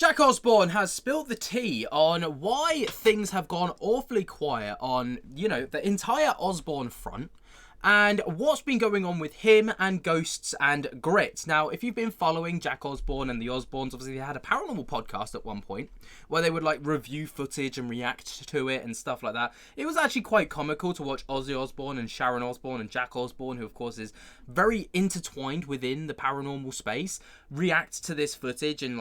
Jack Osbourne has spilled the tea on why things have gone awfully quiet on, the entire Osbourne front, and what's been going on with him and Ghosts and Grit. Now, if you've been following Jack Osbourne and the Osbournes, obviously they had a paranormal podcast at one point where they would review footage and react to it and stuff like that. It was actually quite comical to watch Ozzy Osbourne and Sharon Osbourne and Jack Osbourne, who of course is very intertwined within the paranormal space, react to this footage and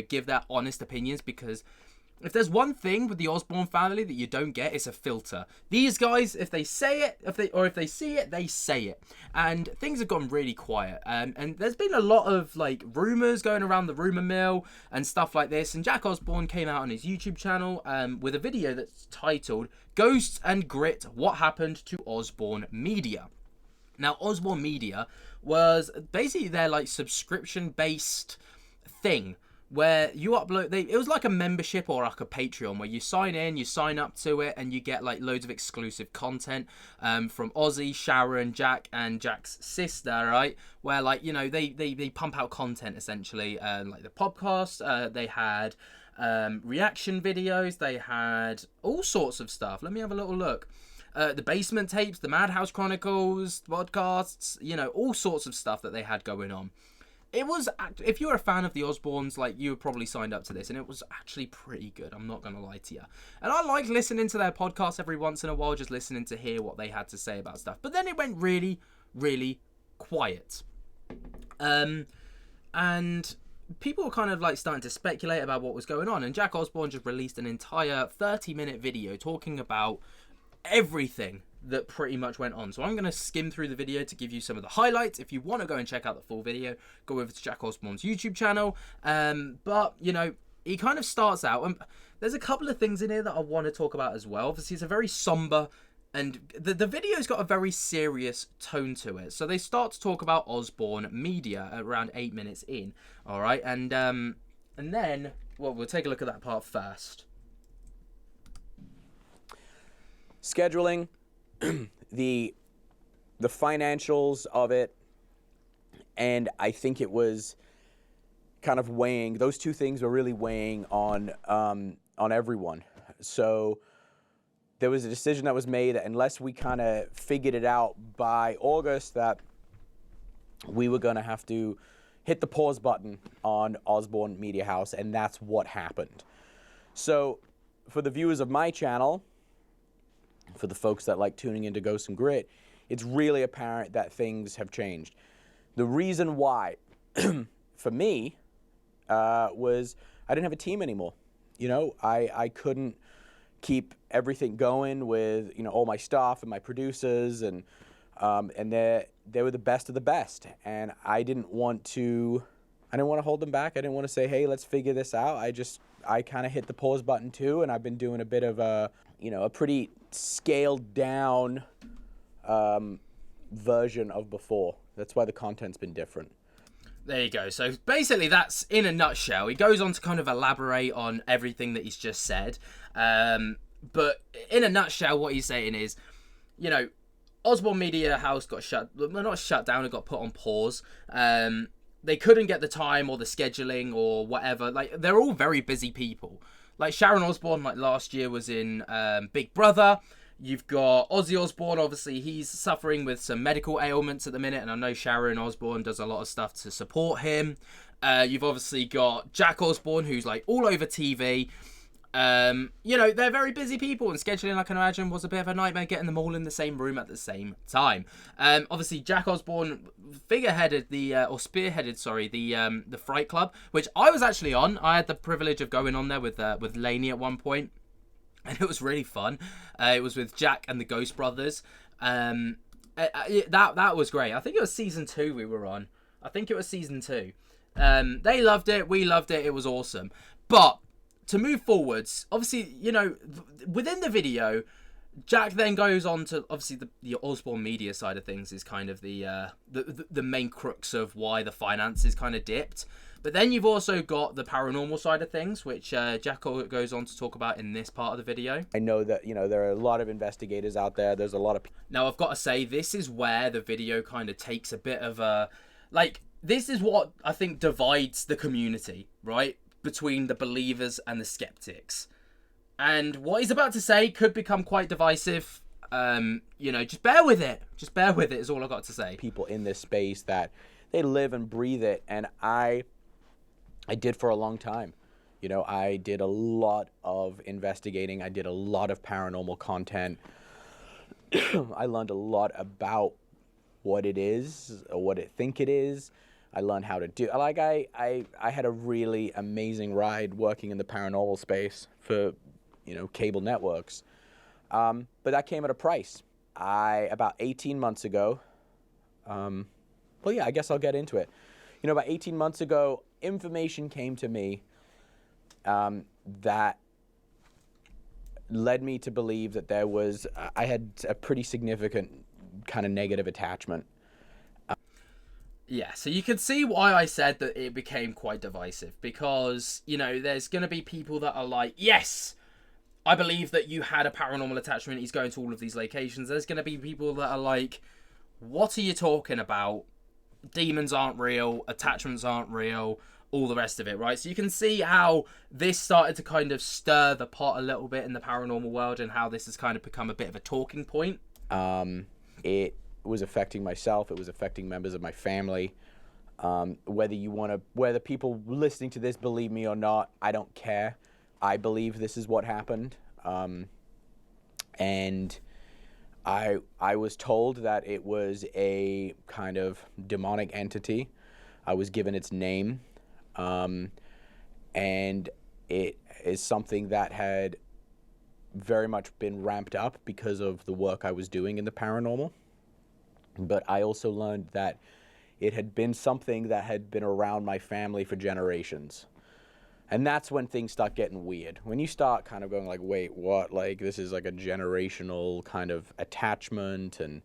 give their honest opinions, because if there's one thing with the Osbourne family that you don't get, it's a filter. These guys, if they say it, if they see it, they say it. And things have gone really quiet. And there's been a lot of rumors going around the rumor mill and stuff like this. And Jack Osbourne came out on his YouTube channel with a video that's titled "Ghosts and Grit: What Happened to Osbourne Media." Now, Osbourne Media was basically their subscription-based thing, where you upload, it was like a membership or like a Patreon, where you sign in, you sign up to it, and you get loads of exclusive content from Ozzy, Sharon, Jack, and Jack's sister, right? Where they pump out content essentially, like the podcast. They had reaction videos. They had all sorts of stuff. Let me have a little look. The Basement Tapes, the Madhouse Chronicles, podcasts, all sorts of stuff that they had going on. It was, if you're a fan of the Osbournes, you were probably signed up to this, and it was actually pretty good, I'm not going to lie to you. And I like listening to their podcasts every once in a while, just listening to hear what they had to say about stuff. But then it went really, really quiet. And people were kind of starting to speculate about what was going on, and Jack Osbourne just released an entire 30-minute video talking about everything that pretty much went on. So I'm going to skim through the video to give you some of the highlights. If you want to go and check out the full video, go over to Jack Osbourne's YouTube channel. But he kind of starts out, and there's a couple of things in here that I want to talk about as well. Obviously, it's a very somber, and the video's got a very serious tone to it. So they start to talk about Osbourne Media around 8 minutes in. All right, and then, we'll take a look at that part first. Scheduling, the financials of it, and I think it was kind of weighing. Those two things were really weighing on everyone. So there was a decision that was made that unless we kind of figured it out by August, that we were going to have to hit the pause button on Osbourne Media House, and that's what happened. So for the viewers of my channel, for the folks that like tuning into Ghosts and Grit, it's really apparent that things have changed. The reason why, for me, was I didn't have a team anymore. I couldn't keep everything going with, all my staff and my producers, and they were the best of the best. And I didn't want to hold them back. I didn't want to say, hey, let's figure this out. I kind of hit the pause button too, and I've been doing a bit of a pretty scaled down version of before. That's why the content's been different. There you go. So basically that's in a nutshell. He goes on to kind of elaborate on everything that he's just said. But in a nutshell, what he's saying is, Osbourne Media House got not shut down, it got put on pause. They couldn't get the time or the scheduling or whatever. They're all very busy people. Sharon Osbourne, last year, was in Big Brother. You've got Ozzy Osbourne, obviously, he's suffering with some medical ailments at the minute, and I know Sharon Osbourne does a lot of stuff to support him. You've obviously got Jack Osbourne, who's all over TV. They're very busy people, and scheduling, I can imagine, was a bit of a nightmare, getting them all in the same room at the same time. Obviously, Jack Osbourne spearheaded the Fright Club, which I was actually on. I had the privilege of going on there with Lainey at one point, and it was really fun. It was with Jack and the Ghost Brothers. That was great. I think it was season 2 we were on. I think it was season 2. They loved it. We loved it. It was awesome. But to move forwards, obviously, within the video, Jack then goes on to, obviously, the Osbourne Media side of things is kind of the main crux of why the finances kind of dipped. But then you've also got the paranormal side of things, which Jack goes on to talk about in this part of the video. I know that, there are a lot of investigators out there. There's a lot of... Now, I've got to say, this is where the video kind of takes a bit of a... this is what I think divides the community, right? between the believers and the skeptics. And what he's about to say could become quite divisive. Just bear with it. Just bear with it is all I got to say. People in this space that they live and breathe it, and I did for a long time. I did a lot of investigating. I did a lot of paranormal content. I learned a lot about what it is, or what I think it is. I learned how to do. I had a really amazing ride working in the paranormal space for, cable networks. But that came at a price. About 18 months ago, I guess I'll get into it. About 18 months ago, information came to me that led me to believe that I had a pretty significant kind of negative attachment. Yeah, so you can see why I said that it became quite divisive, because, there's going to be people that are like, yes, I believe that you had a paranormal attachment, he's going to all of these locations. There's going to be people that are like, what are you talking about? Demons aren't real, attachments aren't real, all the rest of it, right? So you can see how this started to kind of stir the pot a little bit in the paranormal world, and how this has kind of become a bit of a talking point. It was affecting myself. It was affecting members of my family. Whether people listening to this believe me or not, I don't care. I believe this is what happened. And I was told that it was a kind of demonic entity. I was given its name. And it is something that had very much been ramped up because of the work I was doing in the paranormal. But I also learned that it had been something that had been around my family for generations. And that's when things start getting weird. When you start kind of going like, wait, what? Like, this is like a generational kind of attachment. And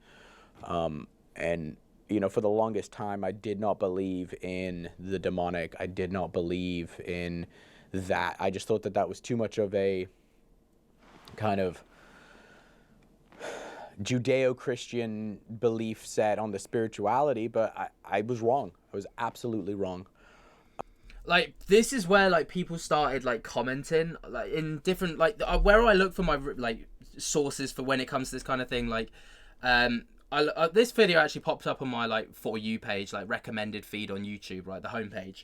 for the longest time, I did not believe in the demonic. I did not believe in that. I just thought that was too much of a kind of Judeo-Christian belief set on the spirituality, but I was wrong. I was absolutely wrong. Like, this is where, like, people started, like, commenting, like, in different, like, where I look for my, like, sources for when it comes to this kind of thing, like, this video actually popped up on my, like, For You page, like, recommended feed on YouTube, right, the homepage.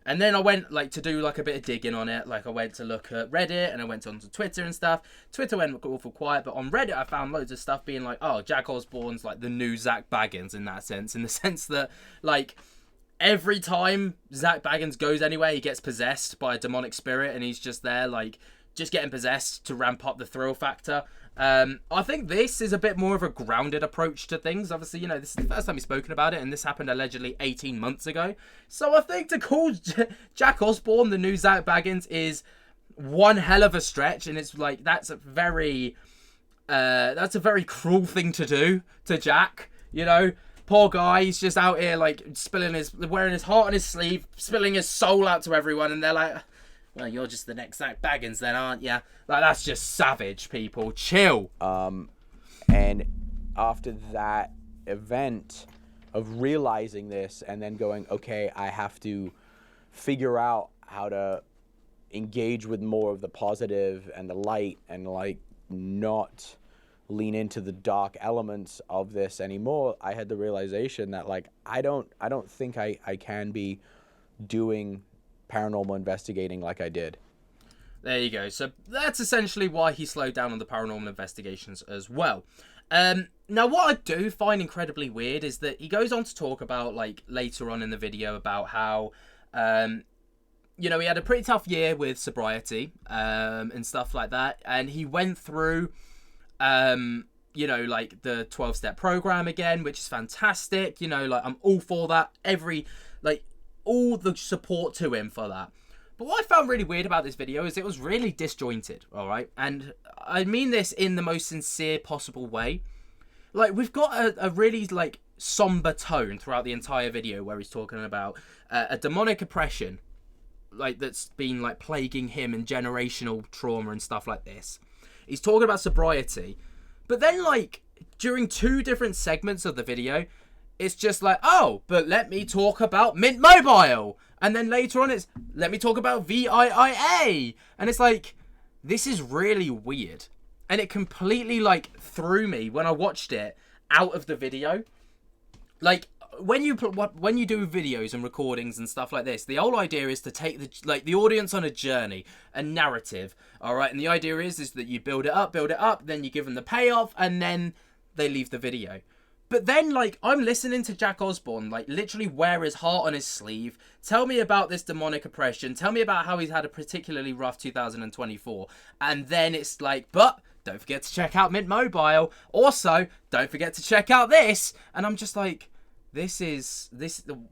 And then I went, like, to do, like, a bit of digging on it. Like, I went to look at Reddit, and I went onto Twitter and stuff. Twitter went awful quiet, but on Reddit I found loads of stuff being like, oh, Jack Osbourne's, like, the new Zach Bagans in that sense. In the sense that, like, every time Zach Bagans goes anywhere, he gets possessed by a demonic spirit, and he's just there, like, just getting possessed to ramp up the thrill factor. I think this is a bit more of a grounded approach to things. Obviously, this is the first time we've spoken about it, and this happened allegedly 18 months ago. So I think to call Jack Osbourne the new Zach Bagans is one hell of a stretch, and it's like, that's a very cruel thing to do to Jack, Poor guy, he's just out here, like, wearing his heart on his sleeve, spilling his soul out to everyone, and they're like, well, you're just the next Zach Bagans then, aren't you? Like, that's just savage, people. Chill. And after that event of realizing this and then going, okay, I have to figure out how to engage with more of the positive and the light and, like, not lean into the dark elements of this anymore, I had the realization that, like, I don't think I can be doing paranormal investigating like I did. There you go. So that's essentially why he slowed down on the paranormal investigations as well. Now, what I do find incredibly weird is that he goes on to talk about, like, later on in the video about how, he had a pretty tough year with sobriety and stuff like that. And he went through, like, the 12-step program again, which is fantastic. Like, I'm all for that. All the support to him for that. But what I found really weird about this video is it was really disjointed, all right? And I mean this in the most sincere possible way. Like, we've got a really, like, somber tone throughout the entire video where he's talking about a demonic oppression, like, that's been, like, plaguing him and generational trauma and stuff like this. He's talking about sobriety. But then, like, during two different segments of the video, it's just like, oh, but let me talk about Mint Mobile. And then later on it's, let me talk about VIIA. And it's like, this is really weird. And it completely, like, threw me when I watched it out of the video. Like, when you do videos and recordings and stuff like this, the whole idea is to take the audience on a journey, a narrative, all right? And the idea is that you build it up, then you give them the payoff, and then they leave the video. But then, like, I'm listening to Jack Osbourne, like, literally wear his heart on his sleeve, tell me about this demonic oppression, tell me about how he's had a particularly rough 2024, and then it's like, but don't forget to check out Mint Mobile. Also, don't forget to check out this. And I'm just like,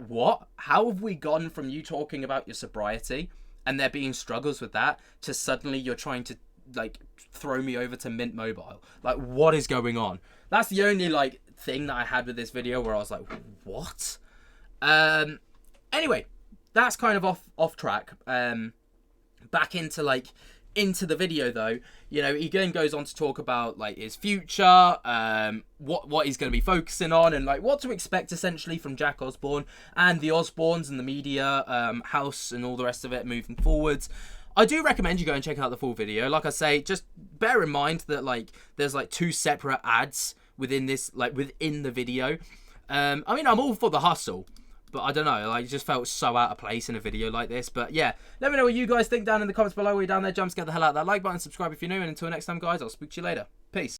what? How have we gone from you talking about your sobriety and there being struggles with that to suddenly you're trying to, like, throw me over to Mint Mobile? Like, what is going on? That's the only, like, thing that I had with this video where I was like, what? Anyway, that's kind of off track. Back into the video though, you know, he again goes on to talk about, like, his future, what he's going to be focusing on, and, like, what to expect essentially from Jack Osbourne and the Osbournes and the media house and all the rest of it moving forwards. I do recommend you go and check out the full video. Like I say, just bear in mind that, like, there's, like, 2 separate ads within this, like, within the video. I mean, I'm all for the hustle, but I don't know, like, it just felt so out of place in a video like this. But yeah, let me know what you guys think down in the comments below. While you're down there, jump, get the hell out of that like button, subscribe if you're new, and until next time, guys, I'll speak to you later. Peace.